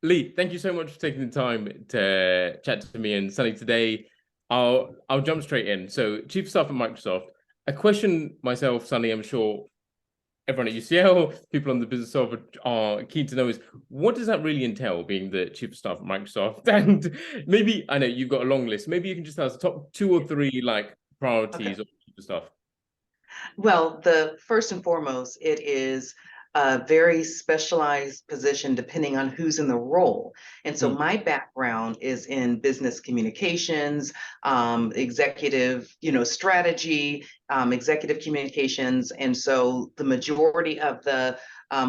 Leigh, thank you so much for taking the time to chat to me. And Sunny, today I'll jump straight in. So, Chief of Staff at Microsoft. A question myself, Sunny, I'm sure everyone at UCL, people on the business side are keen to know is what does that really entail, being the Chief of Staff at Microsoft? And maybe I know you've got a long list. Maybe you can just tell us the top two or three like Okay. priorities of Chief of Staff. Well, the first and foremost, it is a very specialized position depending on who's in the role. And so Mm, my background is in business communications, executive, strategy, executive communications. And so the majority of the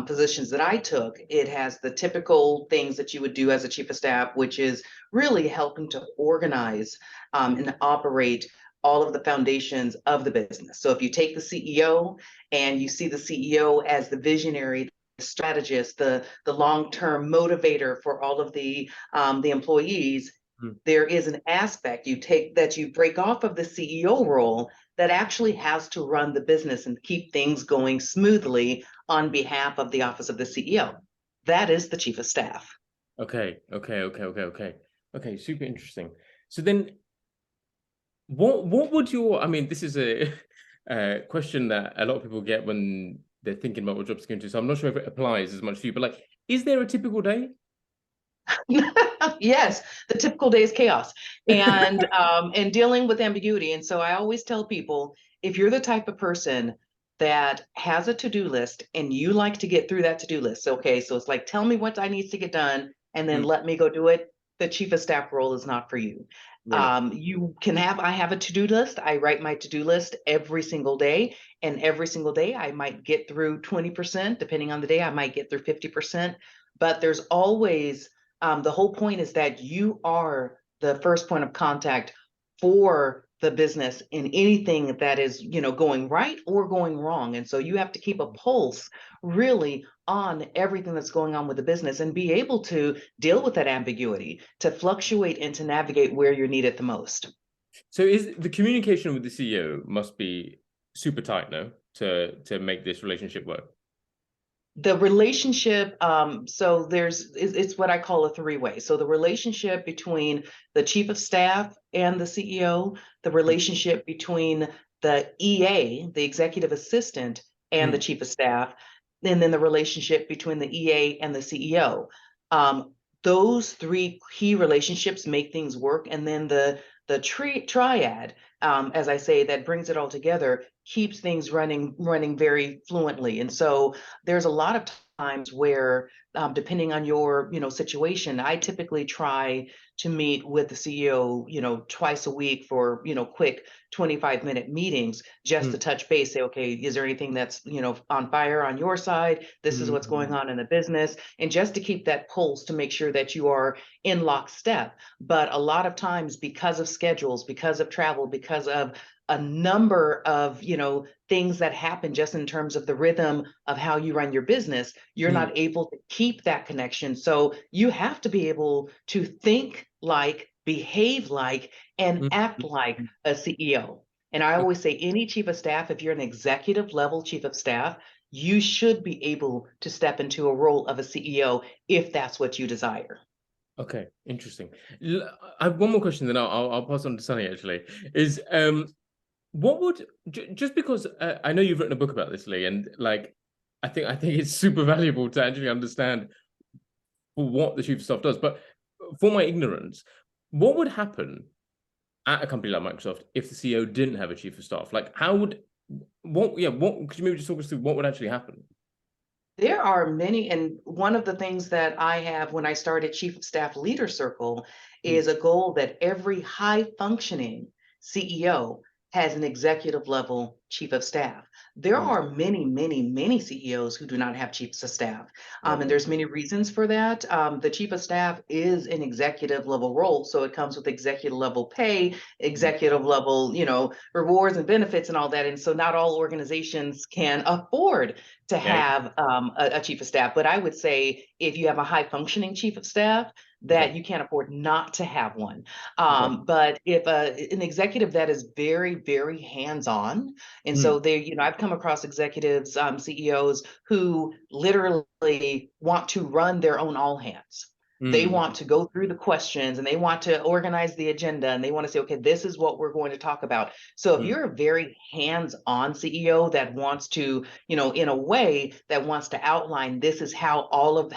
positions that I took, it has the typical things that you would do as a chief of staff, which is really helping to organize and operate all of the foundations of the business. So if you take the CEO and you see the CEO as the visionary, the strategist, the long-term motivator for all of the employees, mm. there is an aspect you take that you break off of the CEO role that actually has to run the business and keep things going smoothly on behalf of the office of the CEO. That is the chief of staff. Okay. Super interesting. So then what would your, I mean, this is a, question that a lot of people get when they're thinking about what jobs to go into. So I'm not sure if it applies as much to you, but like, is there a typical day? Yes, the typical day is chaos and dealing with ambiguity. And so I always tell people, if you're the type of person that has a to-do list and you like to get through that to-do list, okay, so it's like, tell me what I need to get done and then Mm, let me go do it. The chief of staff role is not for you. really? You can have, I have a to-do list. I write my to-do list every single day, and every single day I might get through 20%, depending on the day, I might get through 50%, but there's always the whole point is that you are the first point of contact for the business in anything that is, going right or going wrong. And so you have to keep a pulse really on everything that's going on with the business and be able to deal with that ambiguity, to fluctuate and to navigate where you're needed the most. So is the communication with the CEO must be super tight, no, to make this relationship work? The relationship, so it's what I call a three-way. So the relationship between the chief of staff and the CEO, the Mm, relationship between the EA, the executive assistant, and the mm, chief of staff, and then the relationship between the EA and the CEO. Um, those three key relationships make things work, and then the triad, as I say, that brings it all together, keeps things running very fluently. And so there's a lot of times where, depending on your situation, I typically try to meet with the CEO, twice a week for quick 25-minute meetings, just to mm, touch base, say, okay, is there anything that's on fire on your side? This is what's going mm, on in the business, and just to keep that pulse to make sure that you are in lockstep. But a lot of times, because of schedules, because of travel, because of a number of things that happen just in terms of the rhythm of how you run your business, you're mm, not able to keep that connection. So you have to be able to think like, behave like, and mm, act mm, like mm. a CEO. And I Okay. always say, any chief of staff, if you're an executive level chief of staff, you should be able to step into a role of a CEO if that's what you desire. Okay, interesting. I have one more question, then I'll pass on to Sunny. Actually, is what would just because I know you've written a book about this, Leigh, and like I think it's super valuable to actually understand what the chief of staff does. But for my ignorance, what would happen at a company like Microsoft if the CEO didn't have a chief of staff? Like, how would what? Yeah, what could you maybe just talk us through what would actually happen? There are many, and one of the things that I have when I started Chief of Staff Leader Circle Mm, is a goal that every high functioning CEO has an executive level chief of staff. There mm, are many CEOs who do not have chiefs of staff, and okay. there's many reasons for that. The chief of staff is an executive level role, so it comes with executive level pay, Mm, executive level, rewards and benefits and all that. And so not all organizations can afford to yeah. have a chief of staff. But I would say if you have a high functioning chief of staff, Okay. that you can't afford not to have one. Okay. But if an executive that is very hands on, and Mm, so they, I've come across executives, CEOs who literally want to run their own all hands. They Mm, want to go through the questions and they want to organize the agenda and they want to say, okay, this is what we're going to talk about. So if mm. you're a very hands-on CEO that wants to, in a way that wants to outline, this is how all of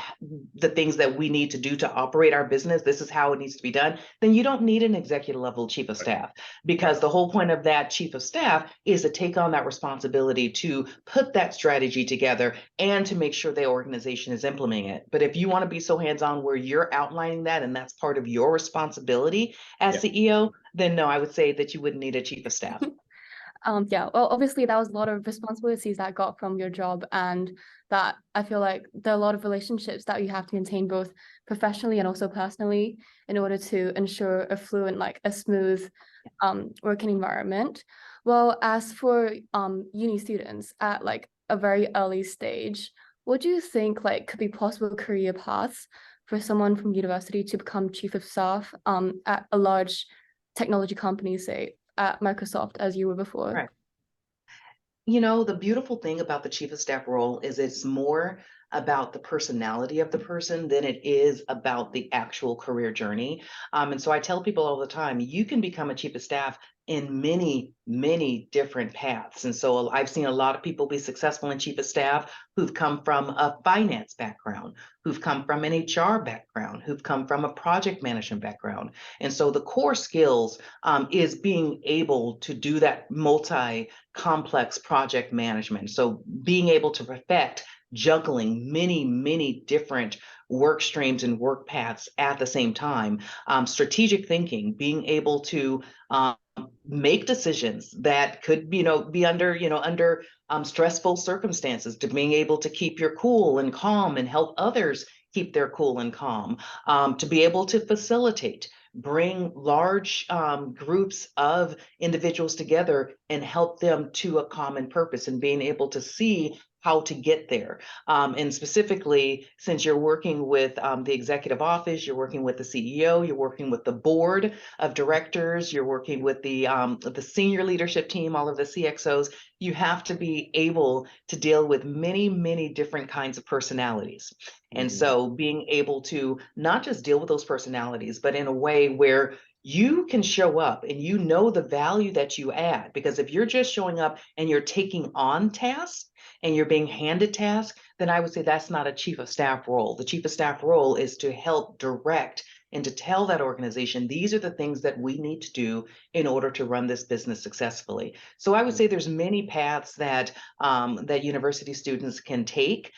the things that we need to do to operate our business, this is how it needs to be done, then you don't need an executive level chief of Right, staff, right. because the whole point of that chief of staff is to take on that responsibility to put that strategy together and to make sure the organization is implementing it. But if you want to be so hands-on where you're outlining that and that's part of your responsibility as Yeah. CEO, then no, I would say that you wouldn't need a chief of staff. Yeah, well, obviously that was a lot of responsibilities that I got from your job, and that I feel like there are a lot of relationships that you have to maintain both professionally and also personally in order to ensure a fluent, like a smooth working environment. Well, as for uni students at like a very early stage, what do you think like could be possible career paths for someone from university to become chief of staff at a large technology company, say at Microsoft as you were before? Right. The beautiful thing about the chief of staff role is it's more about the personality of the person than it is about the actual career journey. And so I tell people all the time, you can become a chief of staff in many, many different paths. And so I've seen a lot of people be successful in chief of staff who've come from a finance background, who've come from an HR background, who've come from a project management background. And so the core skills is being able to do that complex project management. So being able to perfect juggling many, many different work streams and work paths at the same time, strategic thinking, being able to make decisions that could, be under stressful circumstances, to being able to keep your cool and calm and help others keep their cool and calm, to be able to facilitate, bring large groups of individuals together and help them to a common purpose, and being able to see how to get there. And specifically, since you're working with the executive office, you're working with the CEO, you're working with the board of directors, you're working with the senior leadership team, all of the CXOs, you have to be able to deal with many, many different kinds of personalities. And Mm, so being able to not just deal with those personalities, but in a way where you can show up and you know the value that you add. Because if you're just showing up and you're taking on tasks and you're being handed tasks, then I would say that's not a chief of staff role. The chief of staff role is to help direct and to tell that organization, these are the things that we need to do in order to run this business successfully. So I would say there's many paths that that university students can take.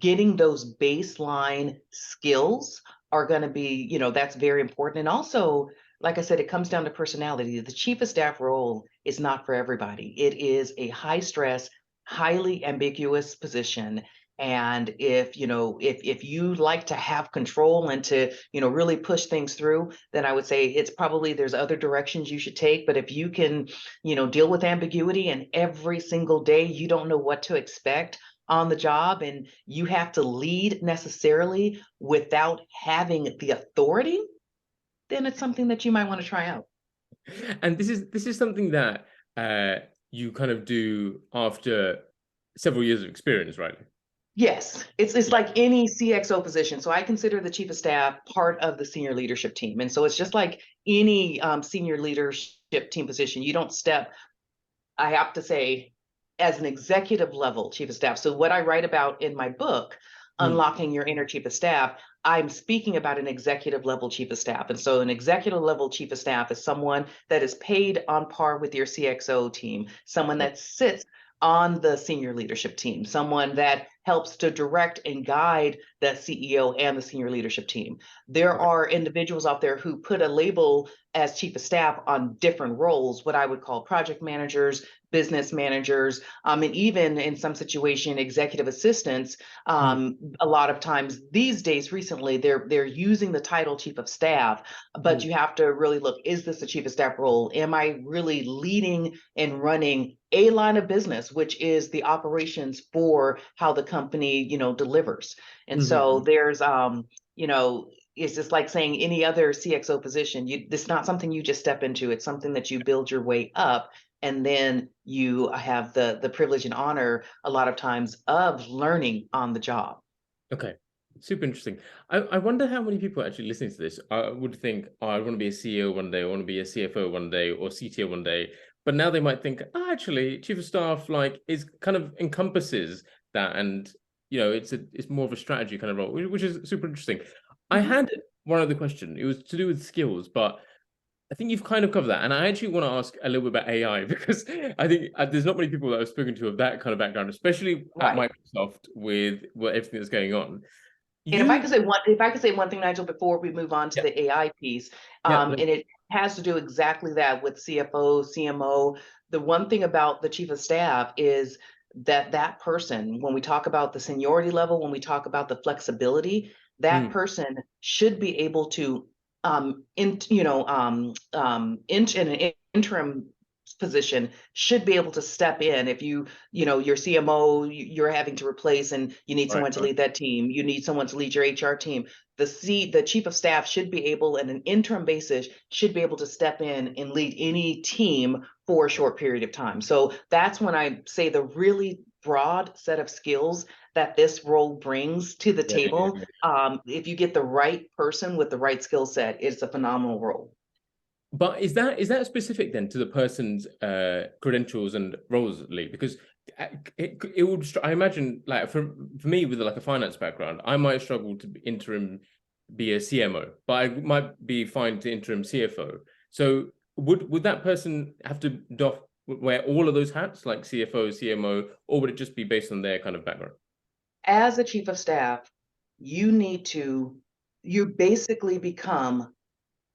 Getting those baseline skills are going to be, that's very important. And also, like I said, it comes down to personality. The chief of staff role is not for everybody. It is a high stress, highly ambiguous position. And if you like to have control and to, really push things through, then I would say it's probably there's other directions you should take. But if you can, deal with ambiguity and every single day you don't know what to expect on the job and you have to lead necessarily without having the authority, then it's something that you might want to try out. And this is something that you kind of do after several years of experience, right? Yes, it's Yeah. like any CXO position. So I consider the chief of staff part of the senior leadership team. And so it's just like any senior leadership team position. You don't step, I have to say, as an executive level chief of staff. So what I write about in my book, Mm, Unlocking Your Inner Chief of Staff, I'm speaking about an executive level chief of staff. And so an executive level chief of staff is someone that is paid on par with your CXO team, someone right. that sits on the senior leadership team, someone that helps to direct and guide the CEO and the senior leadership team. There Okay. are individuals out there who put a label as chief of staff on different roles, what I would call project managers, business managers, and even in some situation, executive assistants. Mm, A lot of times these days, recently, they're using the title chief of staff, but mm, you have to really look, is this a chief of staff role? Am I really leading and running a line of business, which is the operations for how the company, delivers? And so mhm, there's, it's just like saying any other CXO position. It's not something you just step into. It's something that you build your way up, and then you have the privilege and honor a lot of times of learning on the job. okay. Super interesting. I wonder how many people actually listening to this would think, oh, I want to be a CEO one day, I want to be a CFO one day, or CTO one day. But now they might think, oh, actually, chief of staff like is kind of encompasses that, and it's more of a strategy kind of role, which is super interesting. I had one other question. It was to do with skills, but I think you've kind of covered that. And I actually want to ask a little bit about AI because I think there's not many people that I've spoken to of that kind of background, especially at Right. Microsoft with everything that's going on. And if I You, could say one thing, Nigel, before we move on to yeah, the AI piece, yeah, and it has to do exactly that with CFO, CMO. The one thing about the chief of staff is that that person, when we talk about the seniority level, when we talk about the flexibility, that mm, person should be able to, in an interim position, should be able to step in if your CMO you're having to replace and you need right, someone to right. lead that team, you need someone to lead your HR team. The chief of staff should be able, in an interim basis, should be able to step in and lead any team for a short period of time. So that's when I say the really broad set of skills that this role brings to the Yeah, yeah, table. yeah. If you get the right person with the right skill set, it's a phenomenal role. But is that specific then to the person's credentials and roles, Lee? Because it would, I imagine, like for me with like a finance background, I might struggle to be a CMO, but I might be fine to interim CFO. So would that person have to wear all of those hats, like CFO, CMO, or would it just be based on their kind of background? As a chief of staff, you basically become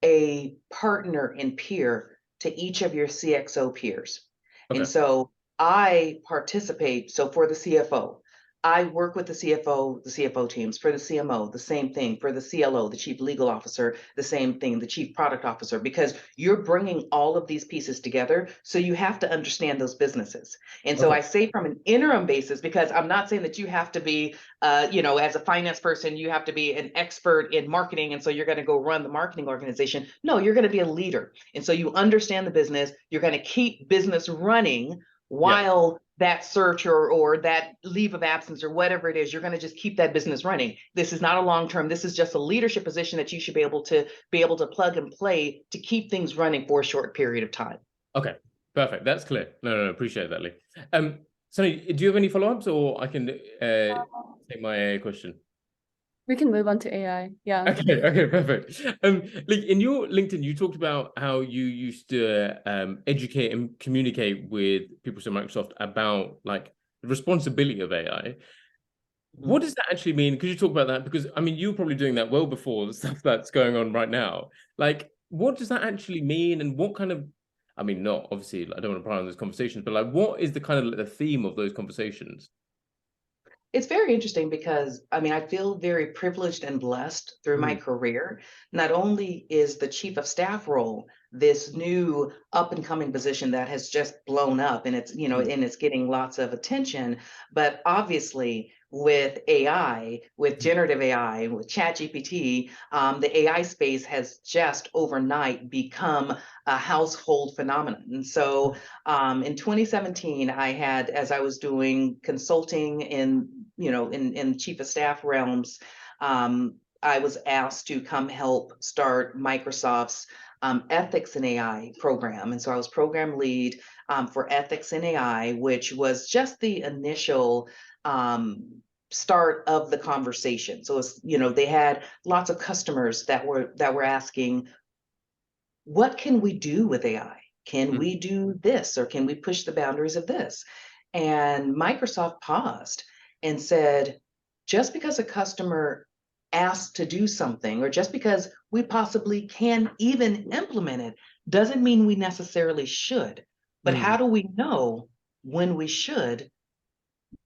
a partner and peer to each of your CXO peers. And Okay, so I participate. So for the CFO, I work with the CFO teams. For the CMO, the same thing. For the CLO, the chief legal officer, the same thing, the chief product officer, because you're bringing all of these pieces together. So you have to understand those businesses. And so okay, I say from an interim basis, because I'm not saying that you have to be, as a finance person, you have to be an expert in marketing. And so you're going to go run the marketing organization. No, you're going to be a leader. And so you understand the business. You're going to keep business running yeah. while that search or that leave of absence or whatever it is, you're going to just keep that business running. This is not a long term. This is just a leadership position that you should be able to plug and play to keep things running for a short period of time. Okay, perfect. That's clear. No, appreciate that, Lee. Sonny, do you have any follow-ups, or I can take my question? We can move on to AI. Yeah. Okay, perfect. Lee, in your LinkedIn, you talked about how you used to educate and communicate with people at Microsoft about like the responsibility of AI. What does that actually mean? Could you talk about that? Because I mean, you're probably doing that well before the stuff that's going on right now. Like, what does that actually mean, and what kind of, I mean, not obviously, I don't want to pry on those conversations, but like, what is the kind of the theme of those conversations? It's very interesting because I mean, I feel very privileged and blessed through my Mm, career. Not only is the chief of staff role this new up and coming position that has just blown up and mm, and it's getting lots of attention, but obviously with AI, with mm. generative AI, with ChatGPT, the AI space has just overnight become a household phenomenon. And so in 2017, as I was doing consulting in chief of staff realms, I was asked to come help start Microsoft's ethics in AI program. And so I was program lead for ethics in AI, which was just the initial start of the conversation. So they had lots of customers that were asking, what can we do with AI? Can Mm. we do this or can we push the boundaries of this? And Microsoft paused and said, just because a customer asks to do something, or just because we possibly can even implement it, doesn't mean we necessarily should. But how Mm. do we know when we should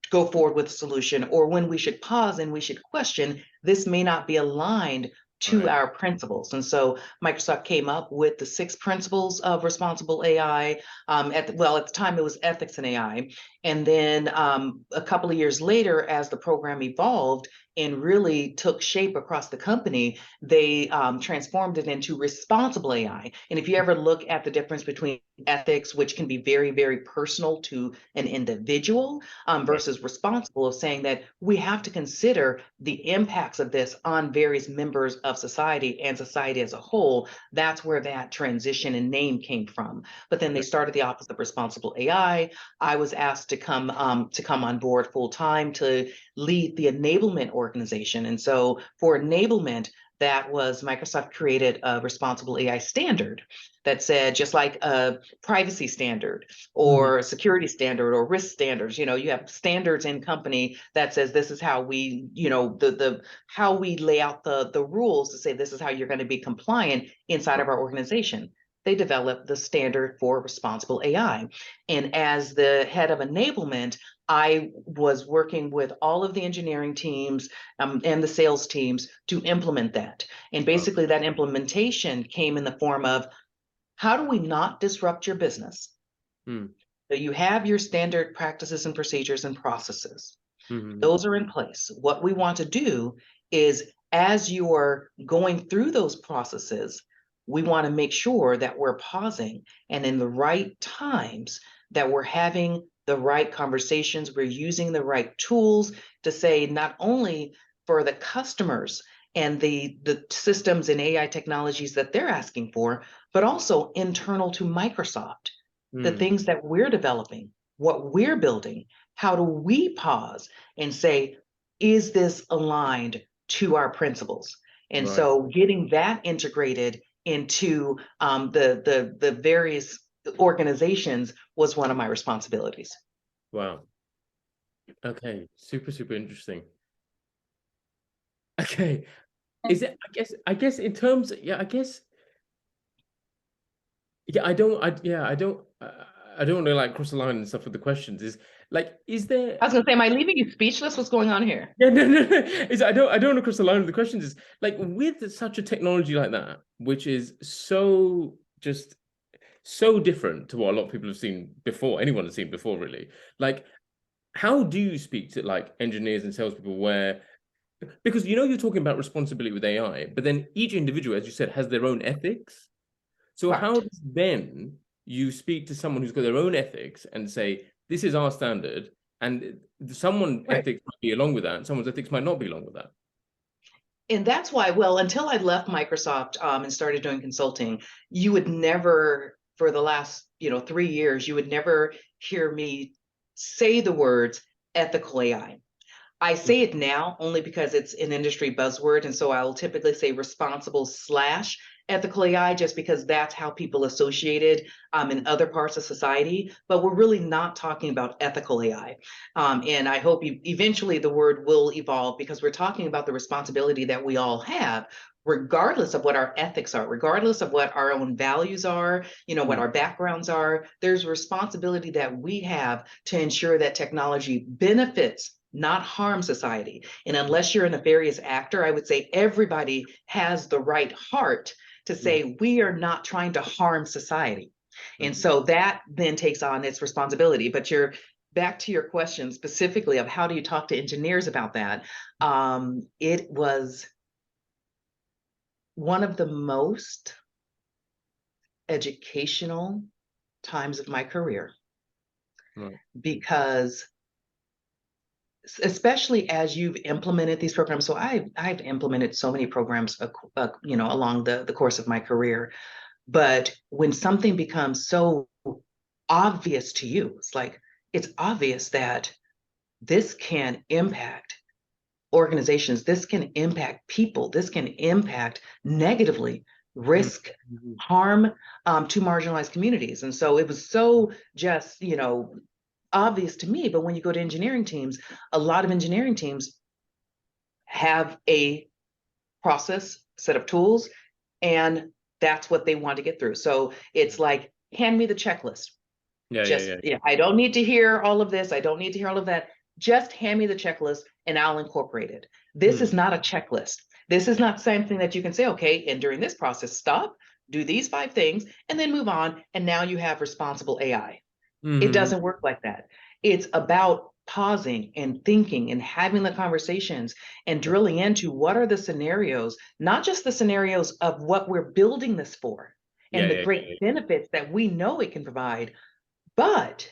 go forward with a solution or when we should pause and we should question, this may not be aligned to Right. our principles? And so Microsoft came up with the 6 principles of responsible AI. At the time it was ethics in AI. And then a couple of years later, as the program evolved, and really took shape across the company, they transformed it into responsible AI. And if you ever look at the difference between ethics, which can be very, very personal to an individual, versus responsible, of saying that we have to consider the impacts of this on various members of society and society as a whole, that's where that transition and name came from. But then they started the Office of Responsible AI. I was asked to come on board full time to lead the enablement organization. And so for enablement, that was Microsoft created a responsible AI standard that said, just like a privacy standard or a security standard or risk standards, you have standards in company that says this is how we, how we lay out the rules to say this is how you're going to be compliant inside of our organization. They developed the standard for responsible AI. And as the head of enablement, I was working with all of the engineering teams and the sales teams to implement that. And basically that implementation came in the form of, how do we not disrupt your business? So you have your standard practices and procedures and processes. Those are in place. What we want to do is, as you're going through those processes, we want to make sure that we're pausing and in the right times, that we're having the right conversations, we're using the right tools to say, not only for the customers and the systems and AI technologies that they're asking for, but also internal to Microsoft, the things that we're developing, what we're building. How do we pause and say, is this aligned to our principles? And so getting that integrated into the various organizations was one of my responsibilities. Wow. Okay. Super, super interesting. Okay. Is it, I guess in terms, I don't want to like cross the line and stuff with the questions. Is there, I was gonna say, am I leaving you speechless? What's going on here? Yeah, no. I don't want to cross the line with the questions. Is like, with such a technology like that, which is so different to what a lot of people have seen before, anyone has seen before, really. Like, how do you speak to like engineers and salespeople because you're talking about responsibility with AI, but then each individual, as you said, has their own ethics. So how does then you speak to someone who's got their own ethics and say, this is our standard, and someone's ethics might be along with that, and someone's ethics might not be along with that? And that's why, well, until I left Microsoft and started doing consulting, you would never, for the last 3 years, you would never hear me say the words ethical AI. I say it now only because it's an industry buzzword. And so I'll typically say responsible / ethical AI, just because that's how people associate it in other parts of society. But we're really not talking about ethical AI. And I hope eventually the word will evolve, because we're talking about the responsibility that we all have, regardless of what our ethics are, regardless of what our own values are, what our backgrounds are. There's a responsibility that we have to ensure that technology benefits, not harm, society. And unless you're a nefarious actor, I would say everybody has the right heart to say, we are not trying to harm society. And so that then takes on its responsibility. But you're back to your question specifically of how do you talk to engineers about that? It was one of the most educational times of my career, because especially as you've implemented these programs. So I've implemented so many programs, along the course of my career. But when something becomes so obvious to you, it's obvious that this can impact organizations, this can impact people, this can impact negatively, risk, harm to marginalized communities. And so it was so just, obvious to me. But when you go to engineering teams, a lot of engineering teams have a process, set of tools, and that's what they want to get through. So it's like, hand me the checklist. I don't need to hear all of this. I don't need to hear all of that. Just hand me the checklist and I'll incorporate it. This is not a checklist. This is not something that you can say, okay, and during this process, stop, do these 5 things, and then move on. And now you have responsible AI. It doesn't work like that. It's about pausing and thinking and having the conversations and drilling into what are the scenarios, not just the scenarios of what we're building this for and the great benefits that we know it can provide, but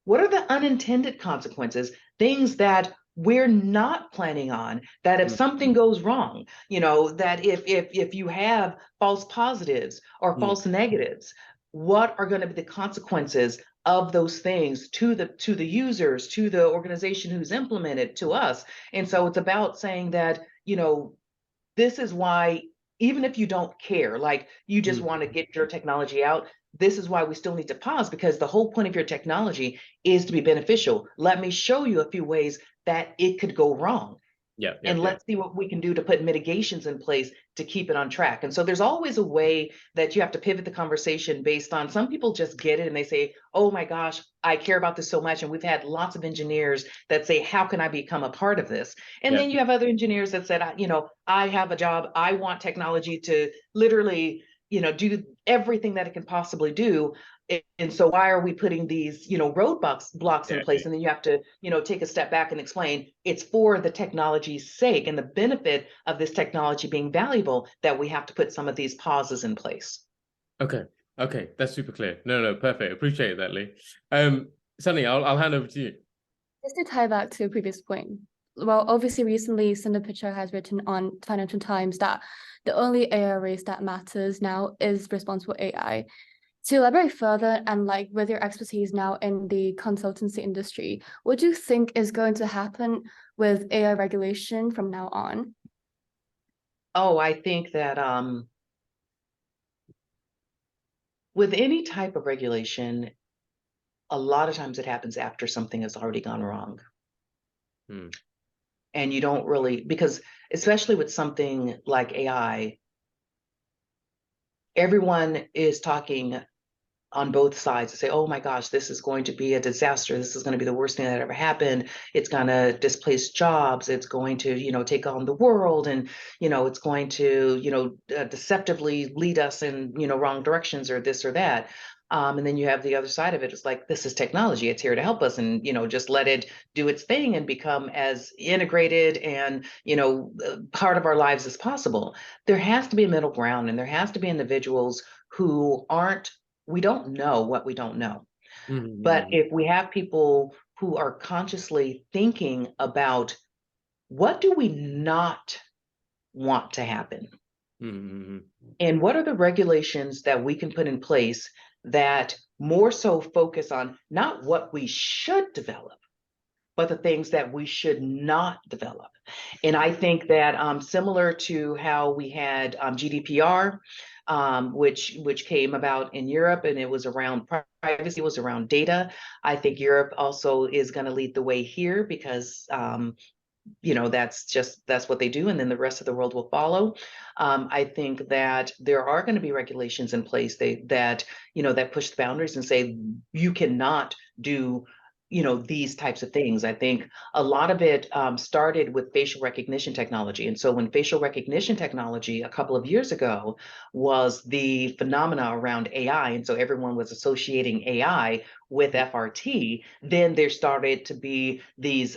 what are the unintended consequences, things that we're not planning on, that if something goes wrong, that if you have false positives or false negatives, what are going to be the consequences of those things to the users, to the organization who's implemented, to us? And so it's about saying that, this is why, even if you don't care, like you just want to get your technology out, this is why we still need to pause, because the whole point of your technology is to be beneficial. Let me show you a few ways that it could go wrong. And let's see what we can do to put mitigations in place to keep it on track. And so there's always a way that you have to pivot the conversation based on, some people just get it and they say, oh my gosh, I care about this so much. And we've had lots of engineers that say, how can I become a part of this? And then you have other engineers that said, I have a job, I want technology to literally, do everything that it can possibly do. And so why are we putting these, blocks in place? And then you have to, take a step back and explain it's for the technology's sake and the benefit of this technology being valuable that we have to put some of these pauses in place. Okay. That's super clear. No, perfect. Appreciate that, Leigh. Sunny, I'll hand over to you. Just to tie back to a previous point. Well, obviously recently Sundar Pichai has written on Financial Times that the only AI race that matters now is responsible AI. To elaborate further, and like with your expertise now in the consultancy industry, what do you think is going to happen with AI regulation from now on? Oh, I think that with any type of regulation, a lot of times it happens after something has already gone wrong. And you don't really, because especially with something like AI, everyone is talking on both sides to say, oh my gosh, this is going to be a disaster. This is going to be the worst thing that ever happened. It's going to displace jobs. It's going to, take on the world. And, it's going to, deceptively lead us in, wrong directions or this or that. And then you have the other side of it. It's like, this is technology. It's here to help us, and, just let it do its thing and become as integrated and, part of our lives as possible. There has to be a middle ground, and there has to be individuals who we don't know what we don't know. But if we have people who are consciously thinking about what do we not want to happen, and what are the regulations that we can put in place that more so focus on not what we should develop, but the things that we should not develop. And I think that similar to how we had GDPR, which came about in Europe, and it was around privacy, it was around data. I think Europe also is going to lead the way here, because that's what they do, and then the rest of the world will follow. I think that there are going to be regulations in place that push the boundaries and say you cannot do these types of things. I think a lot of it started with facial recognition technology. And so when facial recognition technology a couple of years ago was the phenomena around AI, and so everyone was associating AI with FRT, then there started to be these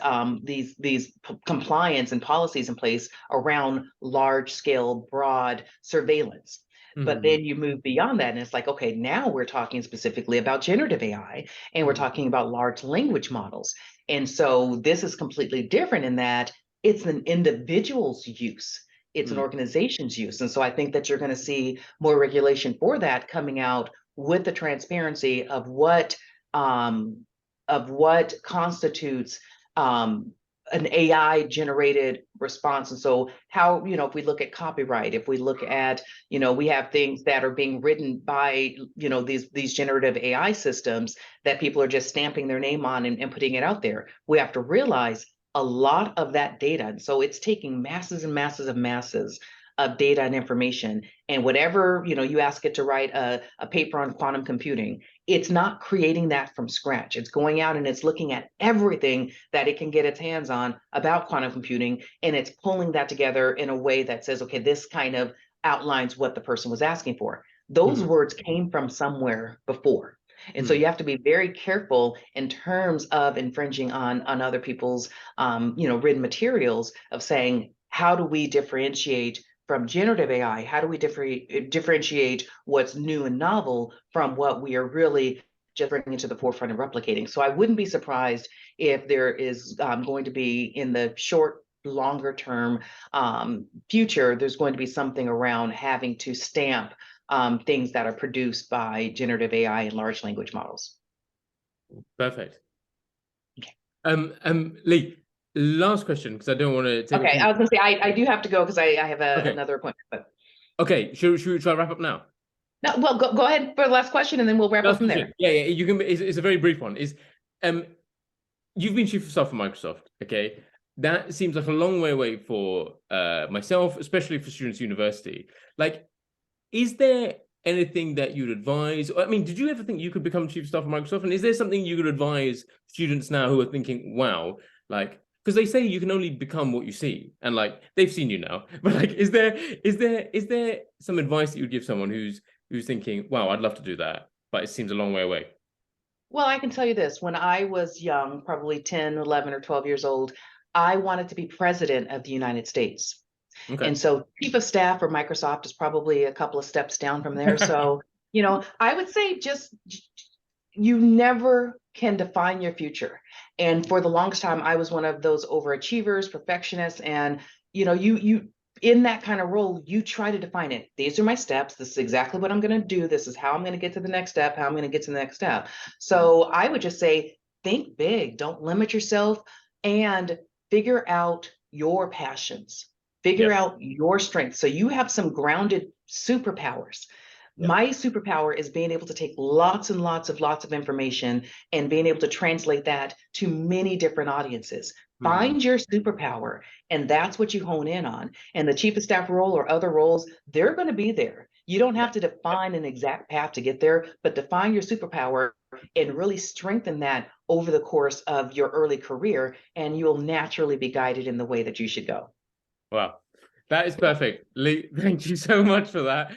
compliance and policies in place around large scale, broad surveillance. But then you move beyond that, and it's like, okay, now we're talking specifically about generative AI, and we're talking about large language models. And so this is completely different in that it's an individual's use, it's an organization's use. And so I think that you're going to see more regulation for that coming out with the transparency of what constitutes an AI generated response. And so how, if we look at copyright, if we look at, we have things that are being written by, these generative AI systems that people are just stamping their name on and putting it out there. We have to realize a lot of that data. And so it's taking masses and masses of data and information. And whatever, you ask it to write a paper on quantum computing, it's not creating that from scratch. It's going out and it's looking at everything that it can get its hands on about quantum computing, and it's pulling that together in a way that says, okay, this kind of outlines what the person was asking for. Those words came from somewhere before. And so you have to be very careful in terms of infringing on other people's written materials, of saying, how do we differentiate from generative AI? How do we differentiate what's new and novel from what we are really just bringing to the forefront and replicating? So I wouldn't be surprised if there is going to be, in the short, longer term future, there's going to be something around having to stamp things that are produced by generative AI and large language models. Perfect. Okay. Leigh, last question, because I don't want to take. Okay, I was going to say I do have to go because I have another appointment. But okay, should I wrap up now? no, well, go ahead for the last question, and then we'll wrap up from there. Yeah, you can. It's a very brief one. You've been chief of staff for Microsoft. Okay, that seems like a long way away for myself, especially for students at university. Like, is there anything that you'd advise? I mean, did you ever think you could become chief of staff of Microsoft? And is there something you could advise students now who are thinking, wow, like, because they say you can only become what you see, and like they've seen you now, but like, is there some advice that you'd give someone who's thinking, wow, I'd love to do that, but it seems a long way away? Well, I can tell you this. When I was young, probably 10, 11, or 12 years old, I wanted to be president of the United States. Okay. And so chief of staff for Microsoft is probably a couple of steps down from there. So, I would say just, you never can define your future. And for the longest time, I was one of those overachievers, perfectionists, and you in that kind of role, you try to define it. These are my steps. This is exactly what I'm going to do. This is how I'm going to get to the next step, how I'm going to get to the next step. So I would just say, think big, don't limit yourself, and figure out your passions, figure out your strengths. So you have some grounded superpowers. My superpower is being able to take lots and lots of information and being able to translate that to many different audiences. Find your superpower, and that's what you hone in on. And the chief of staff role or other roles, they're going to be there. You don't have to define an exact path to get there, but define your superpower and really strengthen that over the course of your early career, and you'll naturally be guided in the way that you should go. Wow. That is perfect. Leigh, thank you so much for that.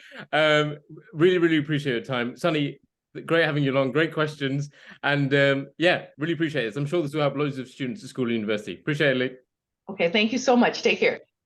Really, really appreciate your time. Sunny, great having you along. Great questions. And yeah, really appreciate it. I'm sure this will help loads of students at school and university. Appreciate it, Leigh. Okay, thank you so much. Take care.